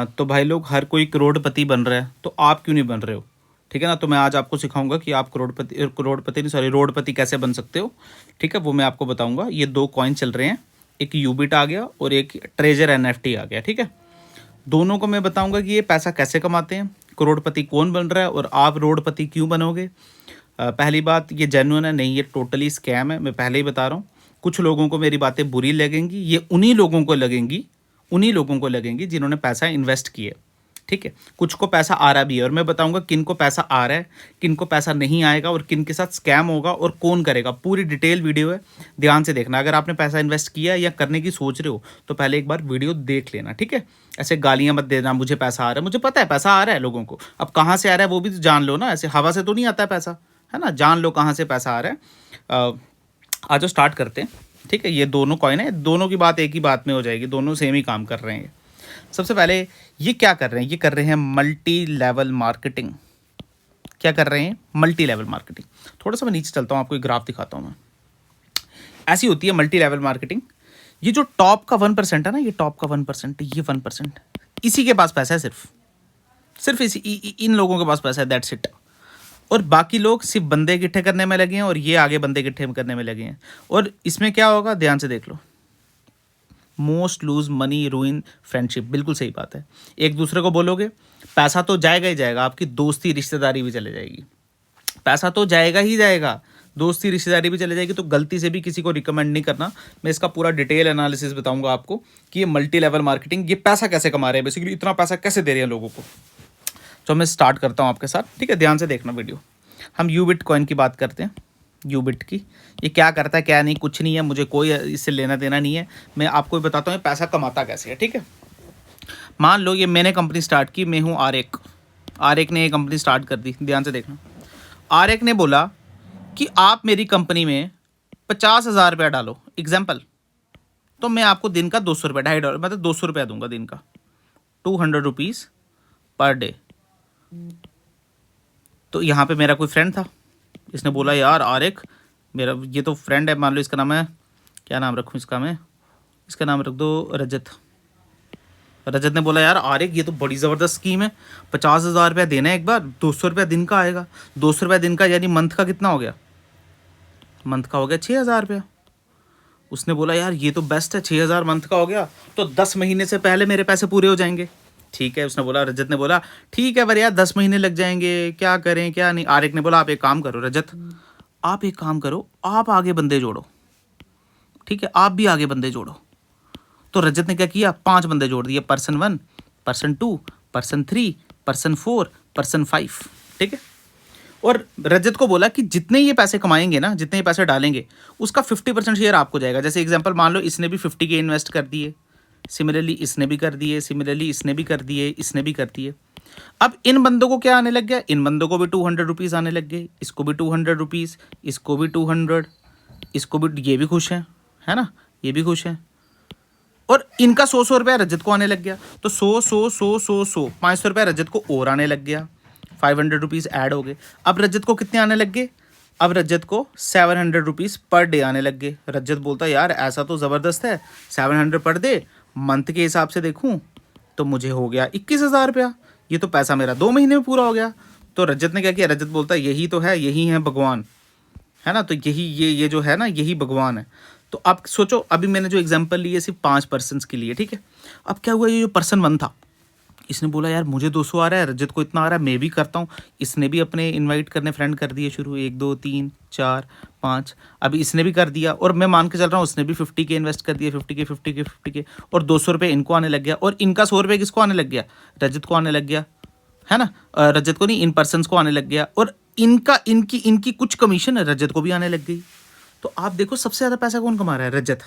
तो भाई लोग, हर कोई करोड़पति बन रहा है, तो आप क्यों नहीं बन रहे हो? ठीक है ना। तो मैं आज आपको सिखाऊंगा कि आप करोड़पति नहीं, सॉरी, रोडपति कैसे बन सकते हो। ठीक है, वो मैं आपको बताऊंगा। ये दो कॉइन चल रहे हैं, एक यूबिट आ गया और एक ट्रेजर एनएफटी आ गया। ठीक है, दोनों को मैं बताऊंगा कि ये पैसा कैसे कमाते हैं, करोड़पति कौन बन रहा है और आप रोडपति क्यों बनोगे। पहली बात, ये जेन्युइन है नहीं, ये टोटली स्कैम है, मैं पहले ही बता रहा हूँ। कुछ लोगों को मेरी बातें बुरी लगेंगी, ये उन्हीं लोगों को लगेंगी जिन्होंने पैसा इन्वेस्ट किया। ठीक है, कुछ को पैसा आ रहा भी है और मैं बताऊंगा किन को पैसा आ रहा है, किन को पैसा नहीं आएगा और किन के साथ स्कैम होगा और कौन करेगा। पूरी डिटेल वीडियो है, ध्यान से देखना। अगर आपने पैसा इन्वेस्ट किया या करने की सोच रहे हो तो पहले एक बार वीडियो देख लेना। ठीक है, ऐसे गालियां मत देना, मुझे पैसा आ रहा है। मुझे पता है पैसा आ रहा है लोगों को, अब कहाँ से आ रहा है वो भी तो जान लो ना। ऐसे हवा से तो नहीं आता है पैसा, है ना। जान लो कहाँ से पैसा आ रहा है। आज जो स्टार्ट करते हैं। ठीक है, ये दोनों कॉइन है, दोनों की बात एक ही बात में हो जाएगी, दोनों सेम ही काम कर रहे हैं। सबसे पहले ये क्या कर रहे हैं, ये कर रहे हैं मल्टी लेवल मार्केटिंग। क्या कर रहे हैं? Multi level marketing. थोड़ा सा मैं नीचे चलता हूँ, आपको एक ग्राफ दिखाता हूँ मैं। ऐसी होती है मल्टी लेवल मार्केटिंग। ये जो टॉप का 1% है ना, ये टॉप का 1%, ये 1%, इसी के पास पैसा है, सिर्फ इसी इन लोगों के पास पैसा है, दैट्स इट। और बाकी लोग सिर्फ बंदे इकट्ठे करने में लगे हैं और ये आगे बंदे इकट्ठे करने में लगे हैं। और इसमें क्या होगा, ध्यान से देख लो। Most lose money ruin friendship, बिल्कुल सही बात है। एक दूसरे को बोलोगे, पैसा तो जाएगा ही जाएगा, आपकी दोस्ती रिश्तेदारी भी चले जाएगी। पैसा तो जाएगा ही जाएगा, दोस्ती रिश्तेदारी भी चले जाएगी। तो गलती से भी किसी को रिकमेंड नहीं करना। मैं इसका पूरा डिटेल एनालिसिस बताऊंगा आपको कि ये मल्टी लेवल मार्केटिंग, ये पैसा कैसे कमा रहे हैं, बेसिकली इतना पैसा कैसे दे रहे हैं लोगों को। तो मैं स्टार्ट करता हूँ आपके साथ। ठीक है, ध्यान से देखना वीडियो। हम यूबिट कॉइन की बात करते हैं। यूबिट की ये क्या करता है, क्या नहीं, कुछ नहीं है, मुझे कोई इससे लेना देना नहीं है। मैं आपको बताता हूँ पैसा कमाता कैसे है। ठीक है, मान लो ये मैंने कंपनी स्टार्ट की, मैं हूँ आर एक ने ये कंपनी स्टार्ट कर दी। ध्यान से देखना, आर एक ने बोला कि आप मेरी कंपनी में 50,000 रुपया डालो, एग्जाम्पल। तो मैं आपको दिन का 200 रुपये, $2.5, मतलब 200 रुपया दूंगा दिन का, 200 रुपीज़ पर डे। तो यहाँ पे मेरा कोई फ्रेंड था, इसने बोला यार आर1, मेरा ये तो फ्रेंड है, मान लो इसका नाम है, क्या नाम रखूँ इसका, मैं इसका नाम रख दो रजत। रजत ने बोला यार आर1, ये तो बड़ी ज़बरदस्त स्कीम है, 50,000 रुपया देना है एक बार, 200 रुपया दिन का आएगा। 200 रुपया दिन का यानी मंथ का कितना हो गया, मंथ का हो गया 6,000 रुपया। उसने बोला यार ये तो बेस्ट है, 6,000 मंथ का हो गया, तो 10 महीने से पहले मेरे पैसे पूरे हो जाएंगे। ठीक है, उसने बोला, रजत ने बोला ठीक है पर यार 10 महीने लग जाएंगे, क्या करें क्या नहीं। आर1 ने बोला आप एक काम करो रजत, आप एक काम करो, आप आगे बंदे जोड़ो। ठीक है, आप भी आगे बंदे जोड़ो। तो रजत ने क्या किया, 5 बंदे जोड़ दिए, person 1, person 2, person 3, person 4, person 5। ठीक है, और रजत को बोला कि जितने ये पैसे कमाएंगे ना, जितने ये पैसे डालेंगे, उसका 50% शेयर आपको जाएगा। जैसे एग्जांपल मान लो इसने भी 50 के इन्वेस्ट कर दिए, सिमिलरली इसने भी कर दिए, सिमिलरली इसने भी कर दिए, इसने भी कर दिए। अब इन बंदों को क्या आने लग गया, इन बंदों को भी 200 रुपीज़ आने लग गए, इसको भी 200 रुपीज़, इसको भी 200, इसको भी, ये भी खुश है ना, ये भी खुश है। और इनका 100 रुपया रजत को आने लग गया। तो 100 500 रुपया रजत को और आने लग गया, 500 रुपीज़ ऐड हो गए। अब रजत को कितने आने लग गए, अब रजत को 700 रुपीज़ पर डे आने लग गए। रजत बोलता यार ऐसा तो ज़बरदस्त है, 700 पर डे, मंथ के हिसाब से देखूं तो मुझे हो गया 21,000 रुपया, ये तो पैसा मेरा 2 महीने में पूरा हो गया। तो रजत ने क्या किया, रजत बोलता यही तो है, यही है भगवान, है ना। तो यही ये जो है ना, यही भगवान है। तो आप सोचो, अभी मैंने जो एग्जांपल लिए सिर्फ 5 पर्सन्स के लिए। ठीक है, अब क्या हुआ, ये जो पर्सन 1 था, इसने बोला यार मुझे 200 आ रहा है, रजत को इतना आ रहा है, मैं भी करता हूँ। इसने भी अपने इनवाइट करने फ्रेंड कर दिए शुरू, 1 2 3 4 5, अभी इसने भी कर दिया। और मैं मान के चल रहा हूँ उसने भी 50 के इन्वेस्ट कर दिए, 50 के, और 200 रुपये इनको आने लग गया। और इनका 100 रुपये किसको आने लग गया, रजत को आने लग गया, है ना। रजत को नहीं, इन पर्सनस को आने लग गया। और इनका इनकी कुछ कमीशन रजत को भी आने लग गई। तो आप देखो सबसे ज़्यादा पैसा कौन कमा रहा है, रजत।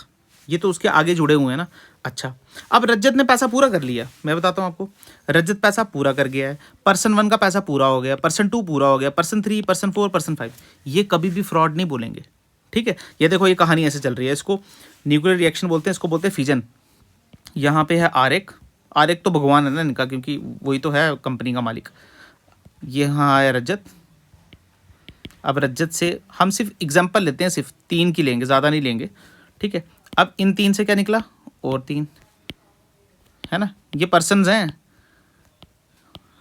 ये तो उसके आगे जुड़े हुए हैं ना। अच्छा, अब रजत ने पैसा पूरा कर लिया, मैं बताता हूँ आपको। रजत पैसा पूरा कर गया है, पर्सन 1 का पैसा पूरा हो गया, पर्सन 2 पूरा हो गया, पर्सन 3, पर्सन 4, पर्सन 5, ये कभी भी फ्रॉड नहीं बोलेंगे। ठीक है, ये देखो ये कहानी ऐसे चल रही है, इसको न्यूक्लियर रिएक्शन बोलते हैं, इसको बोलते हैं फिजन। यहाँ पे है आर1, आर1 तो भगवान है ना इनका, क्योंकि वही तो है कंपनी का मालिक। यहाँ आया रजत। अब रजत से हम सिर्फ एग्जाम्पल लेते हैं, सिर्फ 3 की लेंगे, ज़्यादा नहीं लेंगे। ठीक है, अब इन 3 से क्या निकला, और 3, है ना, ये पर्सन्स हैं।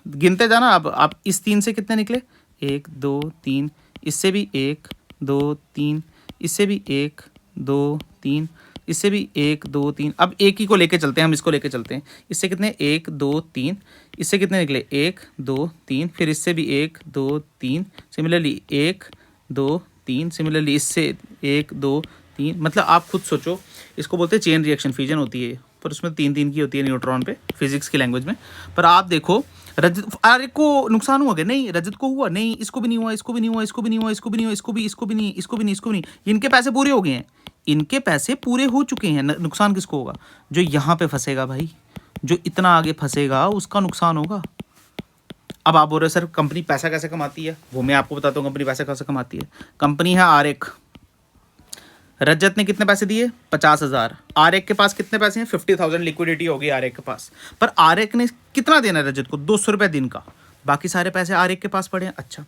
गिनते जाना। अब आप इस 3 से कितने निकले, 1 2 3, इससे भी 1 2 3, इससे भी 1 2 3, इससे भी 1 2 3। अब एक ही को लेके चलते हैं, हम इसको लेके चलते हैं। इससे कितने, 1 2 3, इससे कितने निकले, 1 2 3, फिर इससे भी 1 2 3, सिमिलरली 1 2 3, सिमिलरली इससे 1 2 3। मतलब आप खुद सोचो, इसको बोलते हैं चेन रिएक्शन, फ्यूजन होती है, पर उसमें 3 की होती है न्यूट्रॉन पे, फिजिक्स की लैंग्वेज में। पर आप देखो रजत, आर्यक को नुकसान हुआ क्या, नहीं। रजत को हुआ नहीं, इसको भी नहीं हुआ, इसको भी नहीं हुआ, इसको भी नहीं हुआ, इसको भी नहीं हुआ, इसको भी, इसको भी नहीं, इसको भी नहीं, इसको भी नहीं। इनके पैसे पूरे हो गए हैं, इनके पैसे पूरे हो चुके हैं। नुकसान किसको होगा, जो यहाँ पे फंसेगा भाई, जो इतना आगे फंसेगा उसका नुकसान होगा। अब आप बोल रहे हो सर कंपनी पैसा कैसे कमाती है, वो मैं आपको बताता हूँ कंपनी पैसा कैसे कमाती है। कंपनी है आर्यक, रजत ने कितने पैसे दिए, 50,000। आर्यक के पास कितने पैसे हैं, 50,000 लिक्विडिटी होगी आर्यक के पास। पर आर्यक ने कितना देना है रजत को, 200 रुपये दिन का, बाकी सारे पैसे आर्यक के पास पड़े हैं। अच्छा,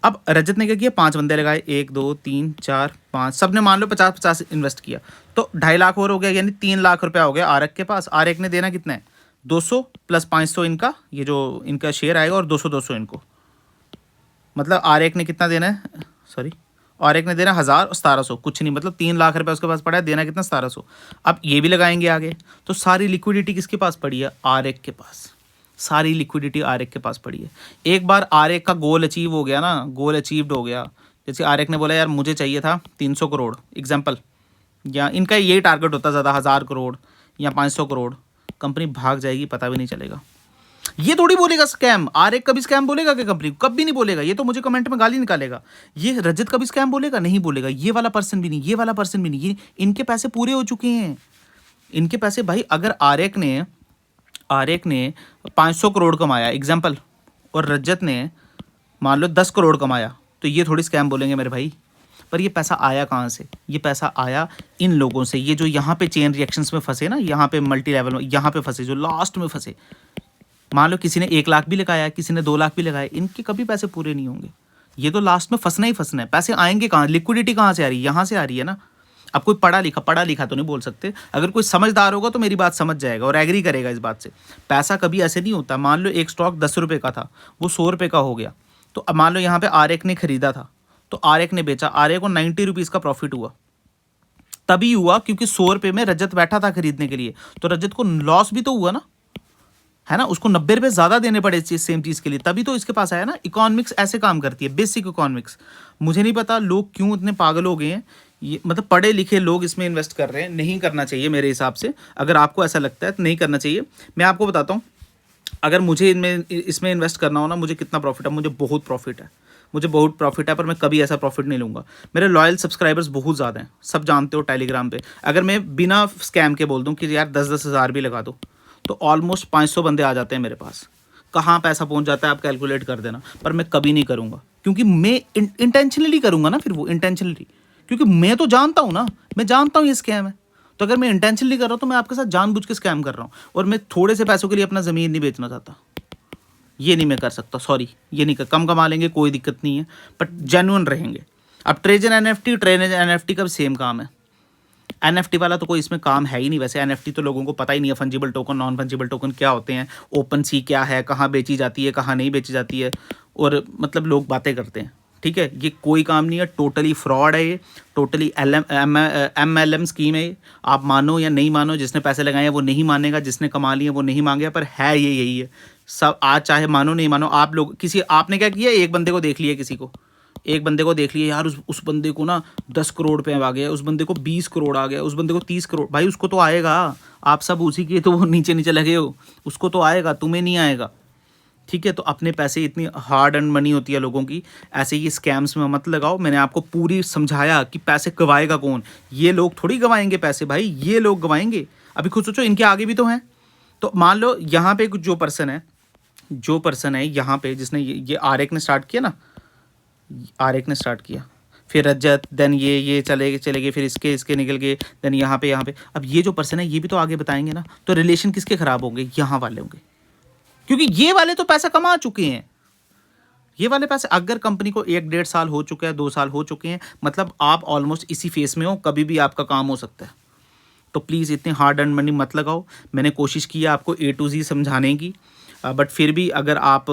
अब रजत ने क्या किया, 5 बंदे लगाए, 1 2 3 4 5, सब ने मान लो 50-50 इन्वेस्ट किया, तो 2.5 लाख और हो गया, यानी 3 लाख रुपया हो गया आर्यक के पास। आर्यक ने देना कितना है, 200 प्लस 500 इनका, ये जो इनका शेयर आएगा, और 200 इनको। मतलब आर्यक ने कितना देना है, सॉरी, आर्यक ने देना 1000 और 1700, कुछ नहीं, मतलब 3 लाख रुपए उसके पास पड़ा है, देना कितना, 1700। अब ये भी लगाएंगे आगे, तो सारी लिक्विडिटी किसके पास पड़ी है, आर्यक के पास। सारी लिक्विडिटी आर्यक के पास पड़ी है। एक बार आर्यक का गोल अचीव हो गया ना, गोल अचीव्ड हो गया, जैसे आर्यक ने बोला यार मुझे चाहिए था 300 करोड़ एग्जाम्पल, या इनका यही टारगेट होता ज़्यादा, 1000 करोड़ या 500 करोड़, कंपनी भाग जाएगी, पता भी नहीं चलेगा। ये थोड़ी बोलेगा स्कैम, आर्यक कभी स्कैम बोलेगा कि कंपनी, कभी नहीं बोलेगा, ये तो मुझे कमेंट में गाली निकालेगा। ये रजत कभी स्कैम बोलेगा, नहीं बोलेगा। ये वाला पर्सन भी नहीं, ये वाला पर्सन भी नहीं, ये इनके पैसे पूरे हो चुके हैं, इनके पैसे भाई। अगर आर्यक ने 500 करोड़ कमाया एग्जाम्पल, और रजत ने मान लो 10 करोड़ कमाया, तो ये थोड़ी स्कैम बोलेंगे मेरे भाई। पर ये पैसा आया कहाँ से, ये पैसा आया इन लोगों से, ये जो यहाँ पे चेन रिएक्शंस में फंसे ना, यहाँ पे मल्टी लेवल में, यहाँ पे फंसे, जो लास्ट में फंसे। मान लो किसी ने 1 लाख भी लगाया, किसी ने 2 लाख भी लगाए, इनके कभी पैसे पूरे नहीं होंगे। ये तो लास्ट में फंसना ही फंसना है। पैसे आएंगे कहाँ, लिक्विडिटी कहाँ से आ रही है, यहाँ से आ रही है ना। अब कोई पढ़ा लिखा तो नहीं बोल सकते, अगर कोई समझदार होगा तो मेरी बात समझ जाएगा और एग्री करेगा इस बात से। पैसा कभी ऐसे नहीं होता, मान लो एक स्टॉक 10 रुपये का था, वो 100 रुपये का हो गया, तो अब मान लो यहाँ पे आर्यक ने खरीदा था, तो आर्यक ने बेचा, आर्यक को 90 रुपीज़ का प्रॉफिट हुआ। तभी हुआ क्योंकि 100 रुपये में रजत बैठा था खरीदने के लिए, तो रजत को लॉस भी तो हुआ ना, है ना। उसको 90 रुपये ज़्यादा देने पड़े सेम चीज़ के लिए, तभी तो इसके पास आया ना। इकोनॉमिक्स ऐसे काम करती है, बेसिक इकोनॉमिक्स। मुझे नहीं पता लोग क्यों इतने पागल हो गए हैं, ये मतलब पढ़े लिखे लोग इसमें इन्वेस्ट कर रहे हैं। नहीं करना चाहिए मेरे हिसाब से, अगर आपको ऐसा लगता है तो नहीं करना चाहिए। मैं आपको बताता हूँ, अगर मुझे इसमें इन्वेस्ट करना हो ना, मुझे कितना प्रॉफिट है, मुझे बहुत प्रॉफिट है, मुझे बहुत प्रॉफिट है, पर मैं कभी ऐसा प्रॉफिट नहीं लूँगा। मेरे लॉयल सब्सक्राइबर्स बहुत ज़्यादा हैं, सब जानते हो टेलीग्राम पे। अगर मैं बिना स्कैम के बोल दूँ कि यार 10-10 हज़ार भी लगा दो, तो ऑलमोस्ट 500 बंदे आ जाते हैं मेरे पास। कहाँ पैसा पहुँच जाता है आप कैलकुलेट कर देना। पर मैं कभी नहीं करूँगा, क्योंकि मैं इंटेंशनली करूँगा ना, फिर वो इंटेंशनली, क्योंकि मैं तो जानता हूँ ना, मैं जानता हूँ ये स्कैम है। तो अगर मैं इंटेंशनली कर रहा हूँ तो मैं आपके साथ जानबूझ के स्कैम कर रहा हूँ, और मैं थोड़े से पैसों के लिए अपना ज़मीन नहीं बेचना चाहता। ये नहीं मैं कर सकता, सॉरी, ये नहीं कर। कम कमा लेंगे कोई दिक्कत नहीं है, बट जेन्युइन रहेंगे। अब ट्रेजर एनएफटी का सेम काम है। एनएफटी वाला तो कोई इसमें काम है ही नहीं वैसे। एनएफटी तो लोगों को पता ही नहीं है, fungible token, non fungible token क्या होते हैं, ओपन सी क्या है, कहाँ बेची जाती है, कहाँ नहीं बेची जाती है, और मतलब लोग बातें करते हैं। ठीक है, ये कोई काम नहीं है, टोटली फ्रॉड है ये, टोटली MLM स्कीम है। आप मानो या नहीं मानो, जिसने पैसे लगाए हैं वो नहीं मानेगा, जिसने कमा लिए वो नहीं मांगेगा, पर है ये यही है सब। आज चाहे मानो नहीं मानो, आप लोग आपने क्या किया, एक बंदे को देख लिया, एक बंदे को देख लिया यार, उस बंदे को ना 10 करोड़ पे आ गया, उस बंदे को 20 करोड़ आ गया, उस बंदे को 30 करोड़। भाई उसको तो आएगा, आप सब उसी के तो वो नीचे लगे हो, उसको तो आएगा, तुम्हें नहीं आएगा। ठीक है, तो अपने पैसे, इतनी हार्ड एंड मनी होती है लोगों की, ऐसे ही स्कैम्स में मत लगाओ। मैंने आपको पूरी समझाया कि पैसे गवाएगा कौन, ये लोग थोड़ी गवाएंगे पैसे भाई, ये लोग गवाएंगे। अभी खुद सोचो, इनके आगे भी तो हैं। तो मान लो यहाँ पे जो पर्सन है यहाँ पे, जिसने ये आर्यक ने स्टार्ट किया ना, आर्यक ने स्टार्ट किया, फिर रजत, देन ये चले गए, फिर इसके निकल गए, देन यहाँ पे। अब ये जो पर्सन है ये भी तो आगे बताएंगे ना, तो रिलेशन किसके खराब होंगे, यहाँ वाले होंगे, क्योंकि ये वाले तो पैसा कमा चुके हैं। ये वाले पैसे, अगर कंपनी को 1-1.5 साल हो चुका है, 2 साल हो चुके हैं, मतलब आप ऑलमोस्ट इसी फेस में हो, कभी भी आपका काम हो सकता है। तो प्लीज़ इतने हार्ड एंड मनी मत लगाओ। मैंने कोशिश की है आपको A to Z समझाने की। बट फिर भी अगर आप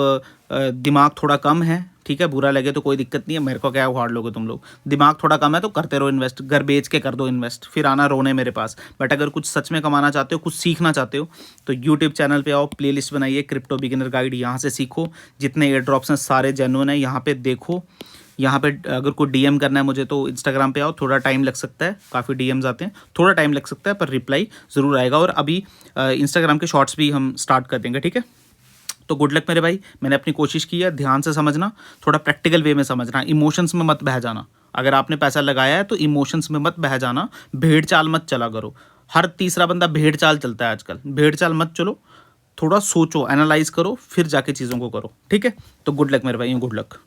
दिमाग थोड़ा कम है, ठीक है, बुरा लगे तो कोई दिक्कत नहीं है, मेरे को क्या उखाड़ लोगे तुम लोग। दिमाग थोड़ा कम है तो करते रहो इन्वेस्ट, घर बेच के कर दो इन्वेस्ट, फिर आना रोने मेरे पास। बट अगर कुछ सच में कमाना चाहते हो, कुछ सीखना चाहते हो, तो यूट्यूब चैनल पे आओ, प्लेलिस्ट बनाइए क्रिप्टो बिगिनर गाइड, यहाँ से सीखो। जितने एयर ड्रॉप्स हैं सारे जेन्युइन है, यहाँ पे देखो। यहाँ पे अगर कोई डीएम करना है मुझे तो इंस्टाग्राम पे आओ, थोड़ा टाइम लग सकता है, काफ़ी डीएम्स आते हैं, थोड़ा टाइम लग सकता है, पर रिप्लाई ज़रूर आएगा। और अभी इंस्टाग्राम के शॉर्ट्स भी हम स्टार्ट कर देंगे, ठीक है। तो गुड लक मेरे भाई, मैंने अपनी कोशिश की है, ध्यान से समझना, थोड़ा प्रैक्टिकल वे में समझना, इमोशंस में मत बह जाना। अगर आपने पैसा लगाया है तो इमोशंस में मत बह जाना, भेड़ चाल मत चला करो। हर तीसरा बंदा भेड़ चाल चलता है आजकल, भेड़ चाल मत चलो, थोड़ा सोचो, एनालाइज करो, फिर जाके चीज़ों को करो, ठीक है। तो गुड लक मेरे भाई, गुड लक।